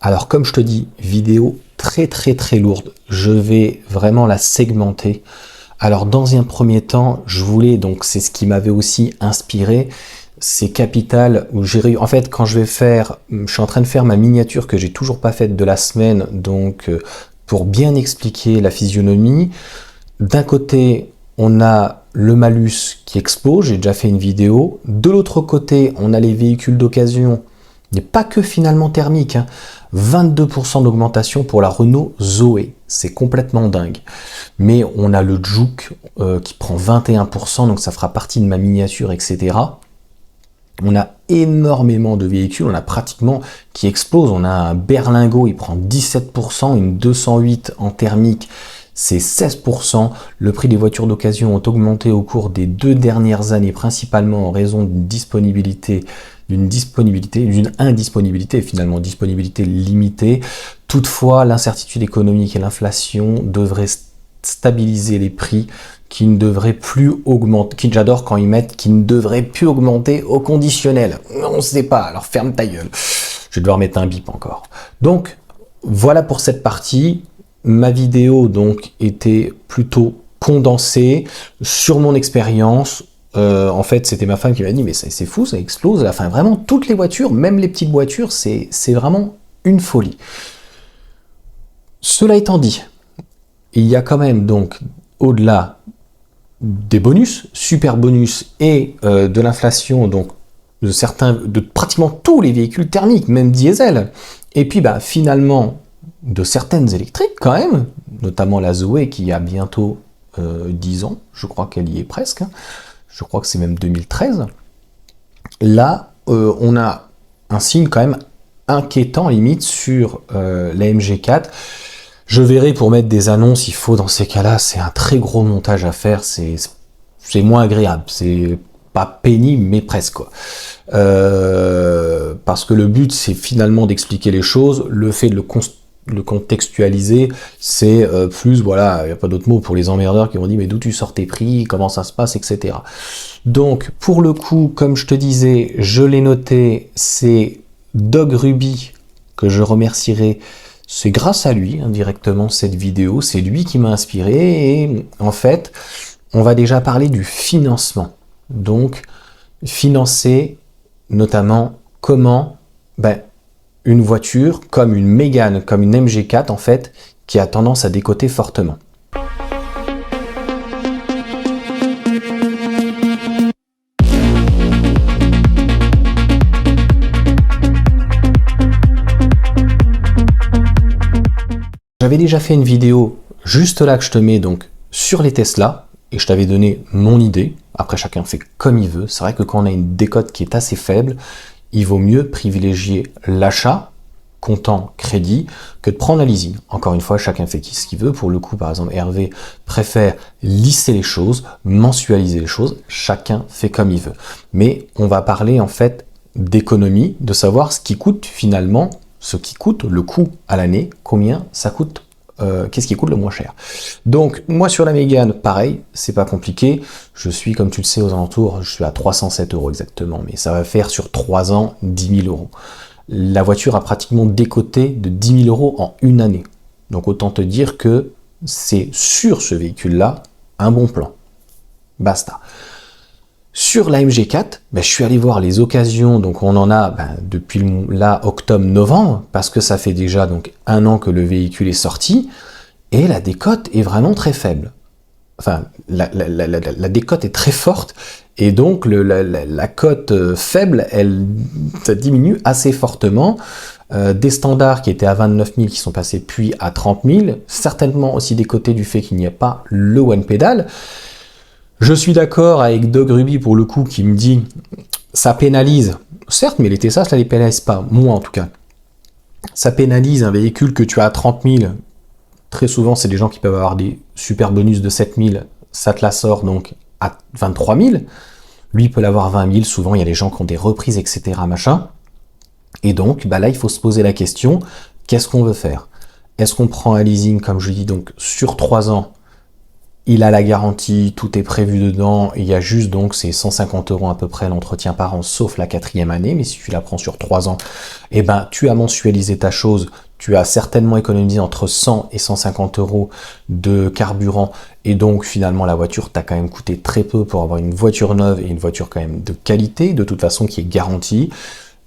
Alors comme je te dis, vidéo très lourde, je vais vraiment la segmenter. Alors dans un premier temps, je voulais, donc c'est ce qui m'avait aussi inspiré, c'est Capital où j'ai en fait quand je suis en train de faire ma miniature que j'ai toujours pas faite de la semaine, donc pour bien expliquer la physionomie. D'un côté, on a le malus qui explose, j'ai déjà fait une vidéo. De l'autre côté, on a les véhicules d'occasion, mais pas que finalement thermiques, hein. 22% d'augmentation pour la Renault Zoé, c'est complètement dingue. Mais on a le Juke qui prend 21%, donc ça fera partie de ma miniature, etc. On a énormément de véhicules, on a pratiquement qui explosent. On a un Berlingo, il prend 17%, une 208 en thermique, c'est 16%. Le prix des voitures d'occasion ont augmenté au cours des 2 dernières années, principalement en raison d'une indisponibilité, finalement disponibilité limitée. Toutefois, l'incertitude économique et l'inflation devraient stabiliser les prix qui ne devraient plus augmenter, j'adore quand ils mettent qui ne devraient plus augmenter au conditionnel. On ne sait pas, alors ferme ta gueule. Je vais devoir mettre un bip encore. Donc, voilà pour cette partie. Ma vidéo donc était plutôt condensée sur mon expérience. En fait, c'était ma femme qui m'a dit, mais c'est fou, ça explose. Enfin, vraiment, toutes les voitures, même les petites voitures, c'est vraiment une folie. Cela étant dit, il y a quand même donc, au-delà des bonus, super bonus et de l'inflation, donc de pratiquement tous les véhicules thermiques, même diesel. Et puis, finalement, de certaines électriques quand même, notamment la Zoé qui a bientôt 10 ans, je crois qu'elle y est presque, hein. Je crois que c'est même 2013, là, on a un signe quand même inquiétant, limite, sur la MG4. Je verrai pour mettre des annonces, il faut dans ces cas-là, c'est un très gros montage à faire, c'est moins agréable, c'est pas pénible, mais presque, quoi. Parce que le but, c'est finalement d'expliquer les choses, le fait de le contextualiser, c'est plus, voilà, il n'y a pas d'autre mot pour les emmerdeurs qui vont dire mais d'où tu sors tes prix, comment ça se passe, etc. Donc, pour le coup, comme je te disais, je l'ai noté, c'est Dog Ruby, que je remercierai, c'est grâce à lui, indirectement, cette vidéo, c'est lui qui m'a inspiré, et en fait, on va déjà parler du financement. Donc, financer, notamment, comment, une voiture comme une Mégane, comme une MG4 en fait, qui a tendance à décoter fortement. J'avais déjà fait une vidéo juste là que je te mets donc sur les Tesla et je t'avais donné mon idée. Après chacun fait comme il veut. C'est vrai que quand on a une décote qui est assez faible, il vaut mieux privilégier l'achat comptant crédit que de prendre un leasing. Encore une fois, chacun fait ce qu'il veut. Pour le coup, par exemple, Hervé préfère lisser les choses, mensualiser les choses. Chacun fait comme il veut. Mais on va parler en fait d'économie, de savoir ce qui coûte finalement, ce qui coûte le coût à l'année, combien ça coûte. Qu'est-ce qui coûte le moins cher. Donc moi sur la Mégane, pareil, c'est pas compliqué, je suis comme tu le sais aux alentours, je suis à 307 € exactement, mais ça va faire sur 3 ans 10 000 €. La voiture a pratiquement décoté de 10 000 € en une année, donc autant te dire que c'est sur ce véhicule-là un bon plan. Basta. Sur la MG4, je suis allé voir les occasions, donc on en a depuis là octobre-novembre, parce que ça fait déjà donc 1 an que le véhicule est sorti, et la décote est vraiment très faible. Enfin, la décote est très forte, et donc la cote faible, ça diminue assez fortement. Des standards qui étaient à 29 000 qui sont passés puis à 30 000, certainement aussi décotés du fait qu'il n'y a pas le one pedal. Je suis d'accord avec Dog Ruby pour le coup qui me dit ça pénalise, certes, mais les Tesla, ça ne les pénalise pas, moi en tout cas. Ça pénalise un véhicule que tu as à 30 000, très souvent c'est des gens qui peuvent avoir des super bonus de 7 000, ça te la sort donc à 23 000, lui il peut l'avoir 20 000, souvent il y a des gens qui ont des reprises, etc. machin. Et donc là il faut se poser la question, qu'est-ce qu'on veut faire? Est-ce qu'on prend un leasing, comme je dis, donc sur 3 ans, il a la garantie, tout est prévu dedans, il y a juste donc ces 150 € à peu près l'entretien par an, sauf la 4e année, mais si tu la prends sur 3 ans, eh ben, tu as mensualisé ta chose, tu as certainement économisé entre 100 et 150 € de carburant, et donc finalement la voiture t'a quand même coûté très peu pour avoir une voiture neuve et une voiture quand même de qualité, de toute façon qui est garantie.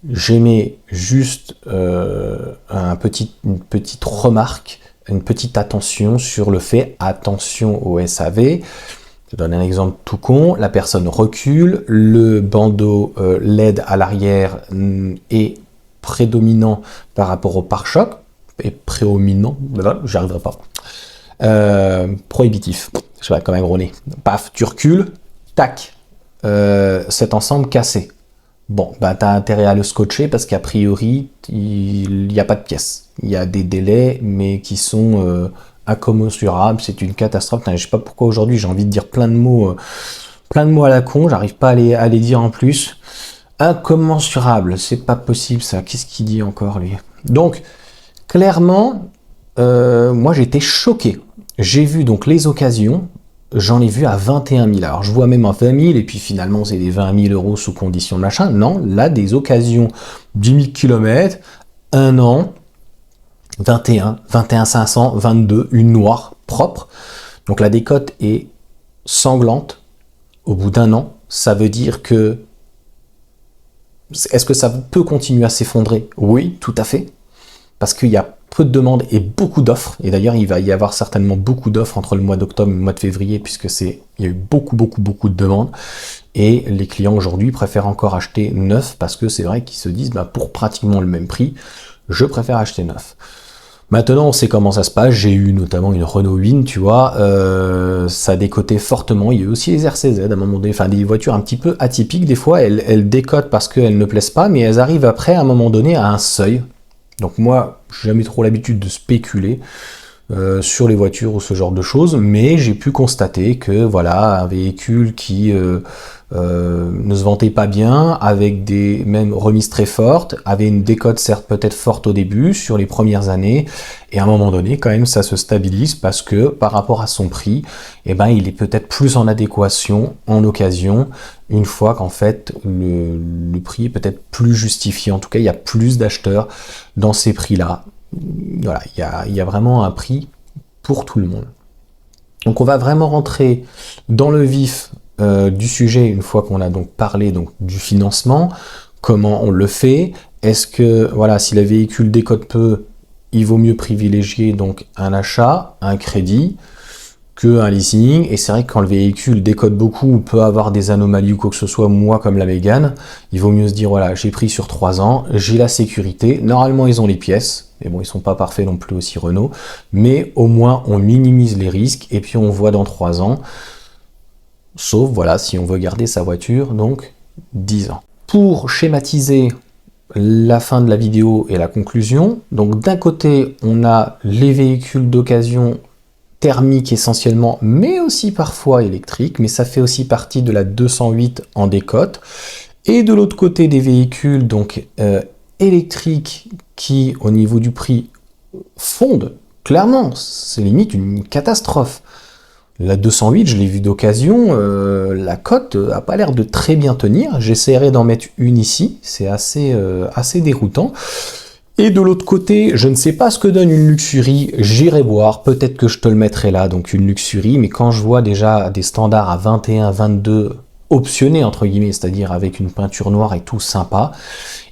J'aimais juste une petite remarque, une petite attention sur le fait, attention au SAV. Je donne un exemple tout con, la personne recule, le bandeau LED à l'arrière est prédominant par rapport au pare-choc, et prédominant, j'y arriverai pas. Prohibitif, je vais quand même ronner. Paf, tu recules, tac, cet ensemble cassé. Bon, bah t'as intérêt à le scotcher parce qu'a priori, il n'y a pas de pièces. Il y a des délais, mais qui sont incommensurables. C'est une catastrophe. Je sais pas pourquoi aujourd'hui j'ai envie de dire plein de mots à la con. J'arrive pas à les dire en plus. Incommensurable, c'est pas possible ça. Qu'est-ce qu'il dit encore lui? Donc, clairement, moi j'étais choqué. J'ai vu donc les occasions. J'en ai vu à 21 000. Alors, je vois même à 20 000, et puis finalement, c'est des 20 000 € sous condition de machin. Non, là, des occasions, 10 000 km, 1 an, 21, 21 500, 22, une noire, propre. Donc, la décote est sanglante au bout d'1 an. Ça veut dire que... Est-ce que ça peut continuer à s'effondrer? Oui, tout à fait. Parce qu'il y a peu de demandes et beaucoup d'offres. Et d'ailleurs, il va y avoir certainement beaucoup d'offres entre le mois d'octobre et le mois de février, puisque il y a eu beaucoup de demandes. Et les clients aujourd'hui préfèrent encore acheter neuf, parce que c'est vrai qu'ils se disent, bah, pour pratiquement le même prix, je préfère acheter neuf. Maintenant, on sait comment ça se passe. J'ai eu notamment une Renault Win, tu vois, ça décotait fortement. Il y a eu aussi les RCZ à un moment donné, enfin des voitures un petit peu atypiques. Des fois, elles décotent parce qu'elles ne plaisent pas, mais elles arrivent après, à un moment donné, à un seuil. Donc moi, j'ai jamais trop l'habitude de spéculer sur les voitures ou ce genre de choses, mais j'ai pu constater que voilà, un véhicule qui ne se vantait pas bien, avec des mêmes remises très fortes, avait une décote certes peut-être forte au début, sur les premières années, et à un moment donné, quand même, ça se stabilise parce que par rapport à son prix, eh ben, il est peut-être plus en adéquation, en occasion, une fois qu'en fait, le prix est peut-être plus justifié. En tout cas, il y a plus d'acheteurs dans ces prix-là. Voilà, il y a vraiment un prix pour tout le monde. Donc on va vraiment rentrer dans le vif du sujet une fois qu'on a donc parlé donc du financement, comment on le fait, est-ce que voilà, si le véhicule décote peu, il vaut mieux privilégier donc un achat, un crédit, qu'un leasing, et c'est vrai que quand le véhicule décote beaucoup ou peut avoir des anomalies ou quoi que ce soit, moi comme la Mégane, il vaut mieux se dire voilà, j'ai pris sur 3 ans, j'ai la sécurité, normalement ils ont les pièces, mais bon ils sont pas parfaits non plus aussi Renault, mais au moins on minimise les risques et puis on voit dans 3 ans, sauf voilà si on veut garder sa voiture, donc 10 ans. Pour schématiser la fin de la vidéo et la conclusion, donc d'un côté on a les véhicules d'occasion thermique essentiellement, mais aussi parfois électrique, mais ça fait aussi partie de la 208 en décote. Et de l'autre côté des véhicules donc électriques qui, au niveau du prix, fondent. Clairement, c'est limite une catastrophe. La 208, je l'ai vue d'occasion, la cote a pas l'air de très bien tenir. J'essaierai d'en mettre une ici, c'est assez déroutant. Et de l'autre côté, je ne sais pas ce que donne une Luxury, j'irai voir, peut-être que je te le mettrai là, donc une Luxury, mais quand je vois déjà des standards à 21, 22, optionnés entre guillemets, c'est-à-dire avec une peinture noire et tout sympa,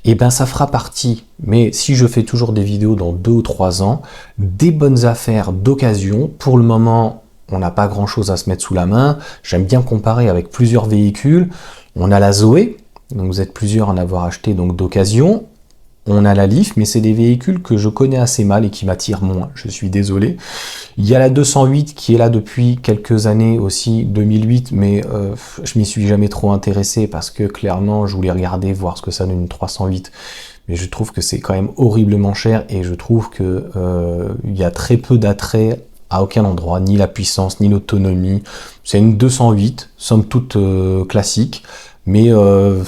et ben ça fera partie, mais si je fais toujours des vidéos dans 2 ou 3 ans, des bonnes affaires d'occasion. Pour le moment, on n'a pas grand-chose à se mettre sous la main, j'aime bien comparer avec plusieurs véhicules. On a la Zoé, donc vous êtes plusieurs à en avoir acheté donc d'occasion. On a la Leaf, mais c'est des véhicules que je connais assez mal et qui m'attirent moins, je suis désolé. Il y a la 208 qui est là depuis quelques années aussi, 2008, mais je m'y suis jamais trop intéressé parce que clairement je voulais regarder, voir ce que ça donne une 308. Mais je trouve que c'est quand même horriblement cher et je trouve que il y a très peu d'attrait à aucun endroit, ni la puissance, ni l'autonomie. C'est une 208, somme toute classique, mais 20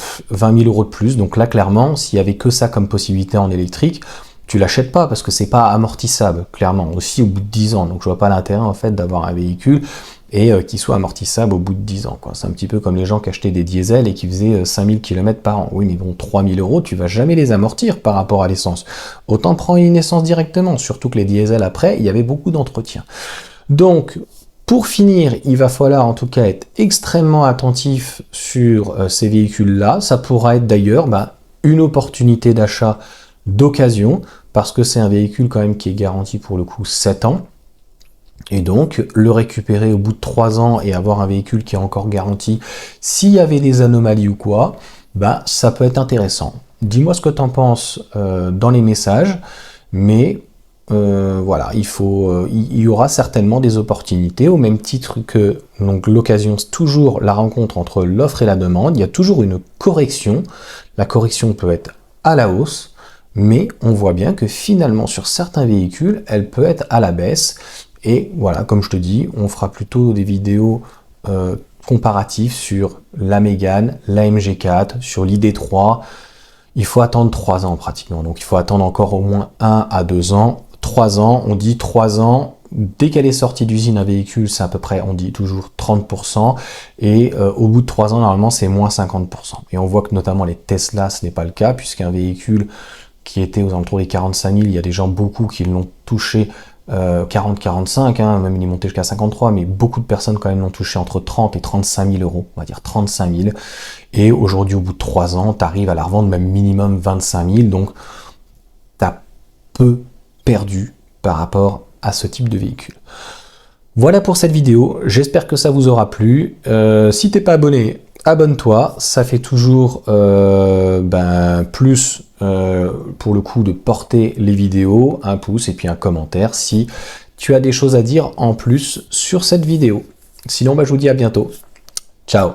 000 € de plus. Donc là, clairement, s'il y avait que ça comme possibilité en électrique, tu l'achètes pas parce que c'est pas amortissable, clairement, aussi au bout de 10 ans. Donc je vois pas l'intérêt en fait d'avoir un véhicule et qui soit amortissable au bout de 10 ans, quoi. C'est un petit peu comme les gens qui achetaient des diesels et qui faisaient 5000 km par an. Oui, mais bon, 3000 euros, tu vas jamais les amortir par rapport à l'essence. Autant prendre une essence directement, surtout que les diesels après, il y avait beaucoup d'entretien. Donc, pour finir, il va falloir en tout cas être extrêmement attentif sur ces véhicules-là. Ça pourra être d'ailleurs une opportunité d'achat d'occasion, parce que c'est un véhicule quand même qui est garanti pour le coup 7 ans. Et donc, le récupérer au bout de 3 ans et avoir un véhicule qui est encore garanti, s'il y avait des anomalies ou quoi, ça peut être intéressant. Dis-moi ce que tu en penses dans les messages, mais voilà, il y aura certainement des opportunités, au même titre que donc l'occasion, c'est toujours la rencontre entre l'offre et la demande, il y a toujours une correction. La correction peut être à la hausse, mais on voit bien que finalement, sur certains véhicules, elle peut être à la baisse. Et voilà, comme je te dis, on fera plutôt des vidéos comparatives sur la Mégane, la MG4, sur l'ID3. Il faut attendre 3 ans pratiquement, donc il faut attendre encore au moins 1 à 2 ans. 3 ans, on dit 3 ans, dès qu'elle est sortie d'usine un véhicule, c'est à peu près, on dit toujours 30%, et au bout de 3 ans, normalement, c'est moins 50%. Et on voit que notamment les Tesla, ce n'est pas le cas, puisqu'un véhicule qui était aux alentours des 45 000, il y a des gens, beaucoup, qui l'ont touché 40-45, même il est monté jusqu'à 53, mais beaucoup de personnes quand même l'ont touché entre 30 et 35 000 euros, on va dire 35 000. Et aujourd'hui, au bout de 3 ans, tu arrives à la revendre même minimum 25 000, donc tu as peu perdu par rapport à ce type de véhicule. Voilà pour cette vidéo, j'espère que ça vous aura plu. Si t'es pas abonné, abonne-toi, ça fait toujours plus pour le coup de porter les vidéos, un pouce et puis un commentaire si tu as des choses à dire en plus sur cette vidéo. Sinon, je vous dis à bientôt. Ciao.